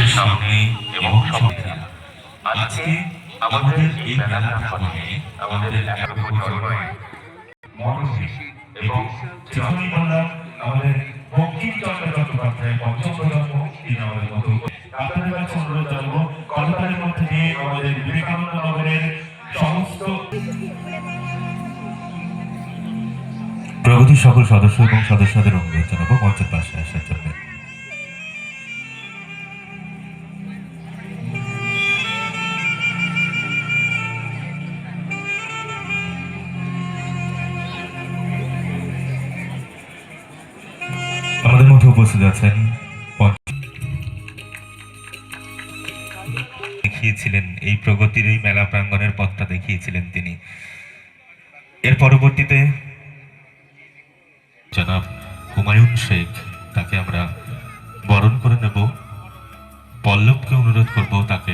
চোখের সামনে এবং সঙ্গে আজকে আমাদের এই মেলা প্রাঙ্গণে আমাদের মনশিশির এবং যখনই বললাম আমাদের বঙ্কিমচন্দ্র চট্টোপাধ্যায় পঞ্চম প্রজন্ম তিনি আমাদের মতো আপনাদের কাছে অনুরোধ জানাবো কলকাতার মধ্যে দিয়ে আমাদের বিবেকানন্দ নগরের সমস্ত প্রগতির সকল সদস্য এবং সদস্যদের অনুরোধ জানাবো মঞ্চের পাশে আসার জন্য। আমাদের মধ্যে উপস্থিত আছেন দেখিয়েছিলেন এই প্রগতির এই মেলা প্রাঙ্গণের পথটা দেখিয়েছিলেন তিনি। এর পরবর্তীতে জনাব হুমায়ুন শেখ, তাকে আমরা বরণ করে নেব। পল্লবকে অনুরোধ করব তাকে